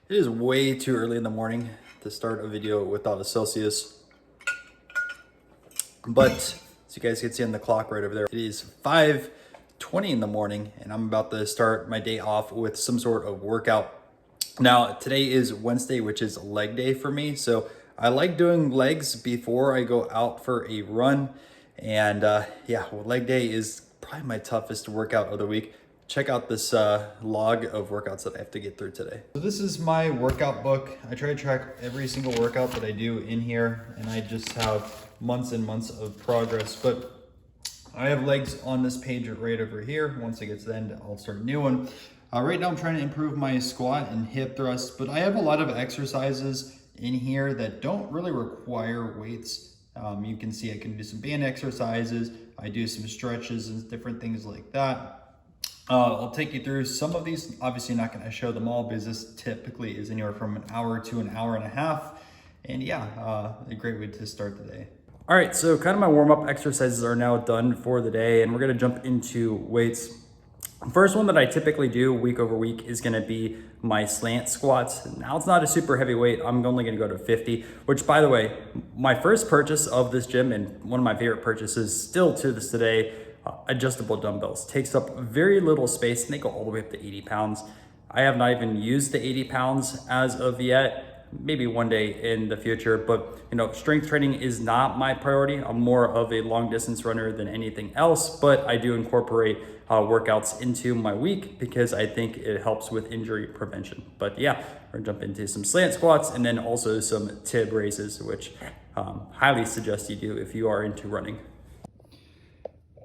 It is way too early in the morning to start a video without a Celsius. But as you guys can see on the clock right over there, it is 5:20 in the morning and I'm about to start my day off with some sort of workout. Now, today is Wednesday, which is leg day for me. So I like doing legs before I go out for a run. And leg day is probably my toughest workout of the week. Check out this log of workouts that I have to get through today. So this is my workout book. I try to track every single workout that I do in here, and I just have months and months of progress. But I have legs on this page right over here. Once it gets to the end, I'll start a new one. Right now I'm trying to improve my squat and hip thrust, but I have a lot of exercises in here that don't really require weights. You can see I can do some band exercises. I do some stretches and different things like that. I'll take you through some of these. Obviously not going to show them all because this typically is anywhere from an hour to an hour and a half. And a great way to start the day. All right, so kind of my warm-up exercises are now done for the day, and we're going to jump into weights. The first one that I typically do week over week is going to be my slant squats. Now it's not a super heavy weight. I'm only going to go to 50, which, by the way, my first purchase of this gym and one of my favorite purchases still to this today, adjustable dumbbells. Takes up very little space and they go all the way up to 80 pounds. I have not even used the 80 pounds as of yet, maybe one day in the future, but strength training is not my priority. I'm more of a long distance runner than anything else, but I do incorporate workouts into my week because I think it helps with injury prevention. But yeah, we're gonna jump into some slant squats and then also some tib raises, which highly suggest you do if you are into running.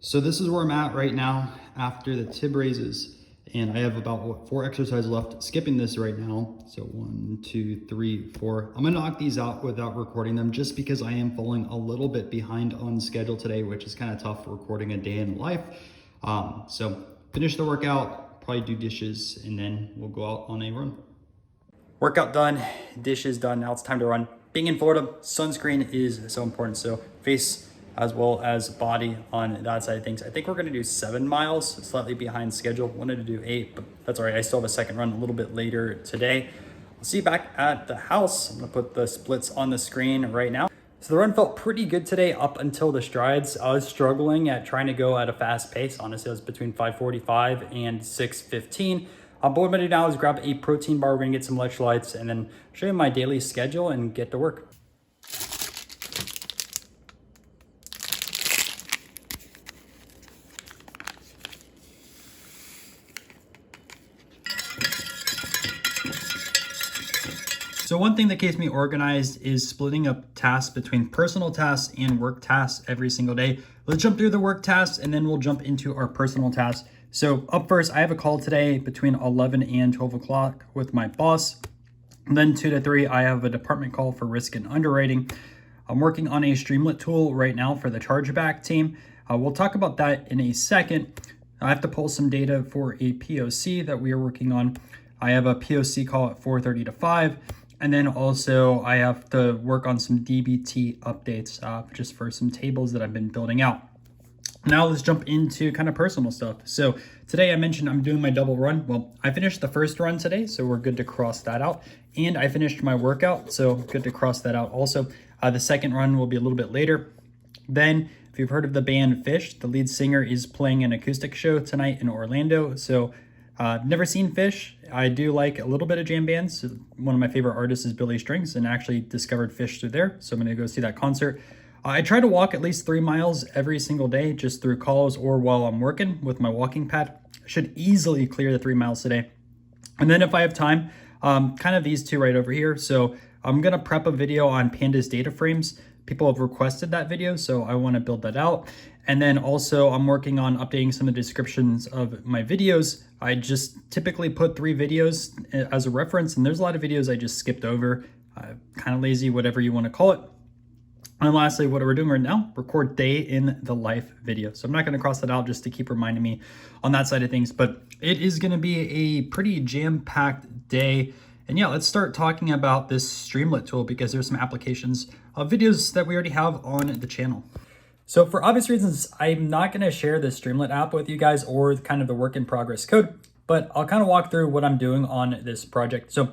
So this is where I'm at right now after the tib raises, and I have about 4 exercises left, skipping this right now. So 1, 2, 3, 4. I'm gonna knock these out without recording them just because I am falling a little bit behind on schedule today, which is kind of tough recording a day in life. So finish the workout, probably do dishes, and then we'll go out on a run. Workout done, dishes done, now it's time to run. Being in Florida, sunscreen is so important. So face as well as body on that side of things. I think we're gonna do 7 miles, slightly behind schedule. Wanted to do 8, but that's all right. I still have a second run a little bit later today. I'll see you back at the house. I'm gonna put the splits on the screen right now. So the run felt pretty good today up until the strides. I was struggling at trying to go at a fast pace. Honestly, I was between 5:45 and 6:15. But what I'm gonna do now is grab a protein bar. We're gonna get some electrolytes and then show you my daily schedule and get to work. So one thing that keeps me organized is splitting up tasks between personal tasks and work tasks every single day. Let's jump through the work tasks and then we'll jump into our personal tasks. So up first, I have a call today between 11 and 12 o'clock with my boss. And then 2 to 3, I have a department call for risk and underwriting. I'm working on a Streamlit tool right now for the chargeback team. We'll talk about that in a second. I have to pull some data for a POC that we are working on. I have a POC call at 4:30 to 5. And then also I have to work on some DBT updates just for some tables that I've been building out. Now let's jump into kind of personal stuff. So today I mentioned I'm doing my double run. Well, I finished the first run today, so we're good to cross that out. And I finished my workout, so good to cross that out also. The second run will be a little bit later. Then, if you've heard of the band Fish, the lead singer is playing an acoustic show tonight in Orlando. So never seen Fish. I do like a little bit of jam bands. One of my favorite artists is Billy Strings and actually discovered Fish through there. So I'm gonna go see that concert. I try to walk at least 3 miles every single day just through calls or while I'm working with my walking pad. I should easily clear the 3 miles today. And then if I have time, kind of these two right over here. So I'm gonna prep a video on pandas data frames. People have requested that video, so I wanna build that out. And then also I'm working on updating some of the descriptions of my videos. I just typically put 3 videos as a reference, and there's a lot of videos I just skipped over. Kind of lazy, whatever you want to call it. And lastly, what we're doing right now, record day in the life video. So I'm not going to cross that out just to keep reminding me on that side of things, but it is going to be a pretty jam-packed day. And yeah, let's start talking about this Streamlit tool because there's some applications of videos that we already have on the channel. So for obvious reasons, I'm not going to share the Streamlit app with you guys or kind of the work in progress code, but I'll kind of walk through what I'm doing on this project. So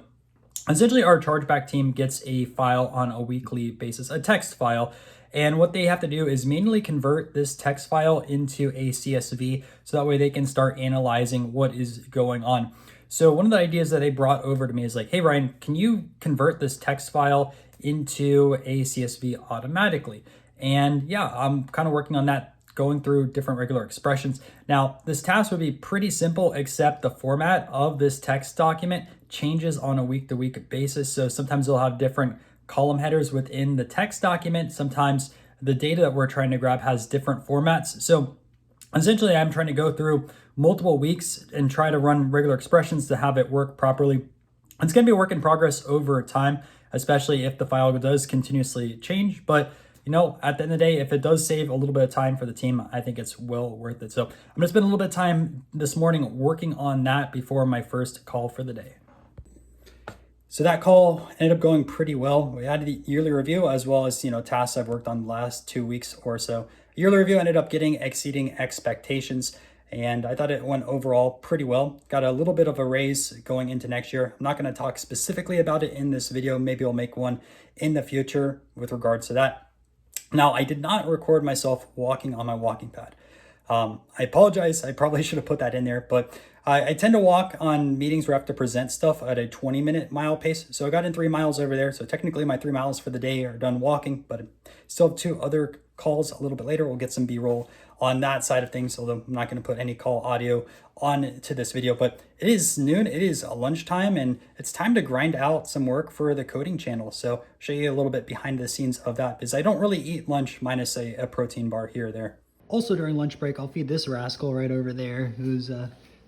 essentially our chargeback team gets a file on a weekly basis, a text file. And what they have to do is manually convert this text file into a CSV so that way they can start analyzing what is going on. So one of the ideas that they brought over to me is like, hey, Ryan, can you convert this text file into a CSV automatically? And yeah, I'm kind of working on that, going through different regular expressions. Now, this task would be pretty simple, except the format of this text document changes on a week-to-week basis. So sometimes they'll have different column headers within the text document. Sometimes the data that we're trying to grab has different formats. So essentially, I'm trying to go through multiple weeks and try to run regular expressions to have it work properly. It's going to be a work in progress over time, especially if the file does continuously change. But you know, at the end of the day, if it does save a little bit of time for the team, I think it's well worth it. So I'm going to spend a little bit of time this morning working on that before my first call for the day. So that call ended up going pretty well. We had the yearly review as well as, tasks I've worked on the last 2 weeks or so. Yearly review ended up exceeding expectations, and I thought it went overall pretty well. Got a little bit of a raise going into next year. I'm not going to talk specifically about it in this video. Maybe I'll make one in the future with regards to that. Now, I did not record myself walking on my walking pad. I apologize. I probably should have put that in there, but I tend to walk on meetings where I have to present stuff at a 20-minute mile pace. So I got in 3 miles over there. So technically my 3 miles for the day are done walking, but I still have 2 other calls a little bit later. We'll get some B-roll on that side of things, although I'm not going to put any call audio on to this video. But it is noon, it is lunchtime, and it's time to grind out some work for the coding channel. So I'll show you a little bit behind the scenes of that, because I don't really eat lunch minus a protein bar here or there. Also during lunch break, I'll feed this rascal right over there who's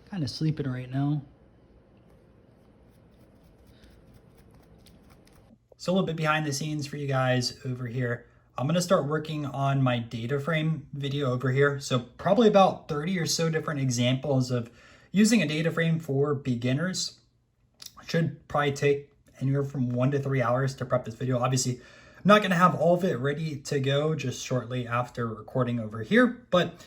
kind of sleeping right now. So a little bit behind the scenes for you guys over here. I'm going to start working on my data frame video over here. So probably about 30 or so different examples of using a data frame for beginners. Should probably take anywhere from 1 to 3 hours to prep this video. Obviously, I'm not going to have all of it ready to go just shortly after recording over here, but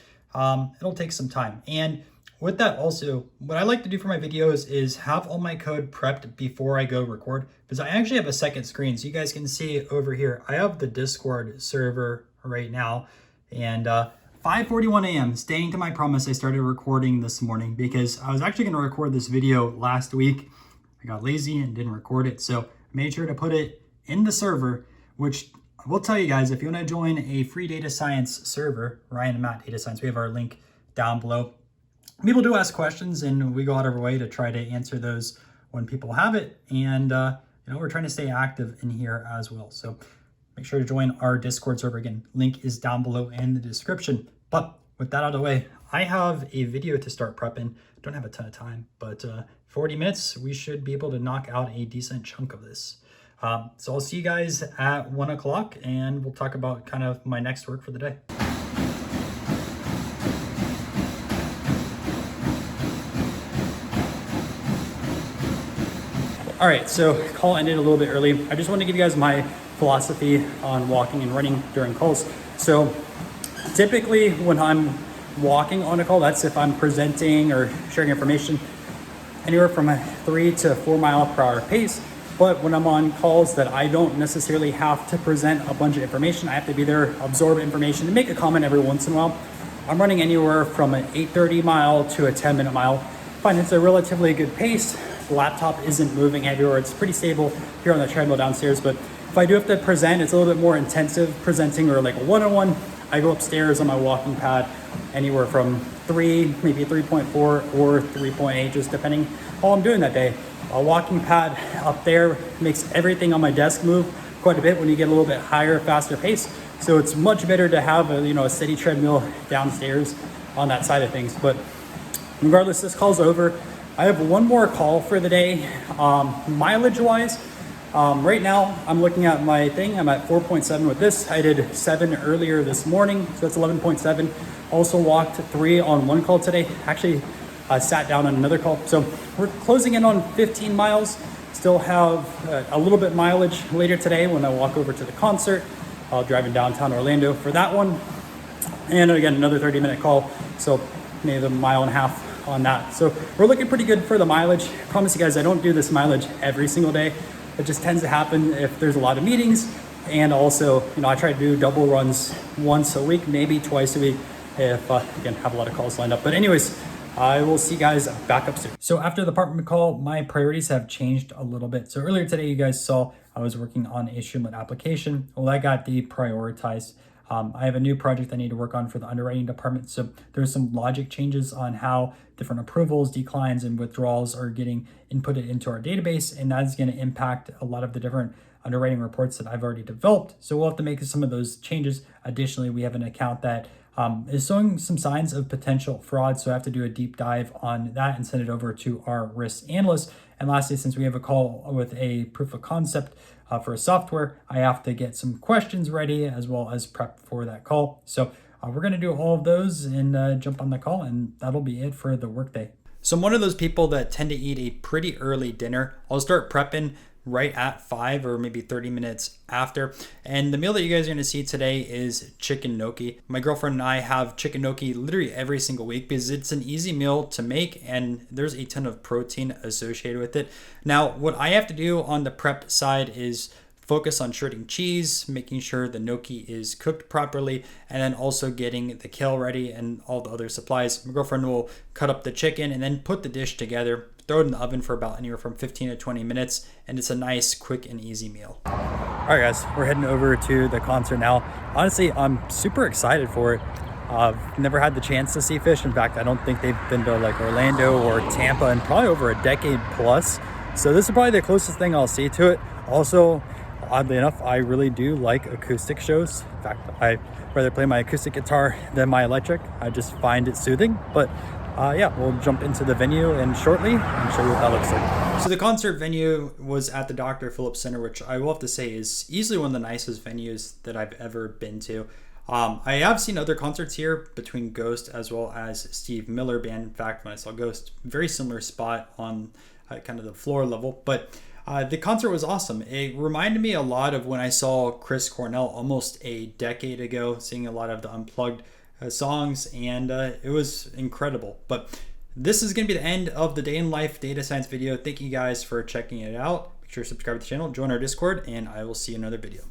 it'll take some time. And with that also, what I like to do for my videos is have all my code prepped before I go record, because I actually have a second screen. So you guys can see over here, I have the Discord server right now, and 5:41 a.m., staying to my promise, I started recording this morning because I was actually going to record this video last week. I got lazy and didn't record it. So I made sure to put it in the server, which I will tell you guys, if you want to join a free data science server, Ryan and Matt Data Science, we have our link down below. People do ask questions, and we go out of our way to try to answer those when people have it. And we're trying to stay active in here as well. So make sure to join our Discord server. Again, link is down below in the description. But with that out of the way, I have a video to start prepping. Don't have a ton of time, but 40 minutes, we should be able to knock out a decent chunk of this. So I'll see you guys at 1 o'clock, and we'll talk about kind of my next work for the day. All right, so call ended a little bit early. I just want to give you guys my philosophy on walking and running during calls. So typically when I'm walking on a call, that's if I'm presenting or sharing information, anywhere from a 3 to 4 mile per hour pace. But when I'm on calls that I don't necessarily have to present a bunch of information, I have to be there, absorb information, and make a comment every once in a while. I'm running anywhere from an 8:30 mile to a 10-minute mile. I find it's a relatively good pace. The laptop isn't moving everywhere. It's pretty stable here on the treadmill downstairs. But if I do have to present, it's a little bit more intensive presenting, or like a one-on-one. I go upstairs on my walking pad anywhere from 3, maybe 3.4 or 3.8, just depending how I'm doing that day. A walking pad up there makes everything on my desk move quite a bit when you get a little bit higher, faster pace. So it's much better to have a steady treadmill downstairs on that side of things. But regardless, this call's over. I have one more call for the day. Mileage wise, right now I'm looking at my thing. I'm at 4.7 with this. I did 7 earlier this morning, so that's 11.7. Also walked 3 on one call today. Actually, sat down on another call. So we're closing in on 15 miles. Still have a little bit mileage later today when I walk over to the concert. I'll drive in downtown Orlando for that one. And again, another 30-minute call. So maybe a mile and a half on that. So we're looking pretty good for the mileage. I promise you guys, I don't do this mileage every single day. It just tends to happen if there's a lot of meetings. And also, I try to do double runs once a week, maybe twice a week if, again, have a lot of calls lined up. But anyways, I will see you guys back up soon. So after the department call, my priorities have changed a little bit. So earlier today, you guys saw I was working on a Streamlit application. Well, that got deprioritized. I have a new project I need to work on for the underwriting department. So there's some logic changes on how different approvals, declines, and withdrawals are getting inputted into our database. And that's going to impact a lot of the different underwriting reports that I've already developed. So we'll have to make some of those changes. Additionally, we have an account that is showing some signs of potential fraud. So I have to do a deep dive on that and send it over to our risk analyst. And lastly, since we have a call with a proof of concept for a software, I have to get some questions ready as well as prep for that call. So we're going to do all of those and jump on the call, and that'll be it for the workday. So I'm one of those people that tend to eat a pretty early dinner. I'll start prepping right at 5 or maybe 30 minutes after. And the meal that you guys are going to see today is chicken gnocchi. My girlfriend and I have chicken gnocchi literally every single week because it's an easy meal to make and there's a ton of protein associated with it. Now, what I have to do on the prep side is focus on shredding cheese, making sure the gnocchi is cooked properly, and then also getting the kale ready and all the other supplies. My girlfriend will cut up the chicken and then put the dish together, throw it in the oven for about anywhere from 15 to 20 minutes, and it's a nice, quick, and easy meal. All right, guys, we're heading over to the concert now. Honestly, I'm super excited for it. I've never had the chance to see Phish. In fact, I don't think they've been to like Orlando or Tampa in probably over a decade plus. So this is probably the closest thing I'll see to it. Also, oddly enough, I really do like acoustic shows. In fact, I rather play my acoustic guitar than my electric. I just find it soothing. But yeah, we'll jump into the venue and shortly and show you what that looks like. So the concert venue was at the Dr. Phillips Center, which I will have to say is easily one of the nicest venues that I've ever been to. I have seen other concerts here between Ghost as well as Steve Miller Band. In fact, when I saw Ghost, very similar spot on kind of the floor level. But the concert was awesome. It reminded me a lot of when I saw Chris Cornell almost a decade ago, seeing a lot of the unplugged songs, and it was incredible. But this is going to be the end of the day in life data science video. Thank you guys for checking it out. Make sure to subscribe to the channel, join our Discord, and I will see you in another video.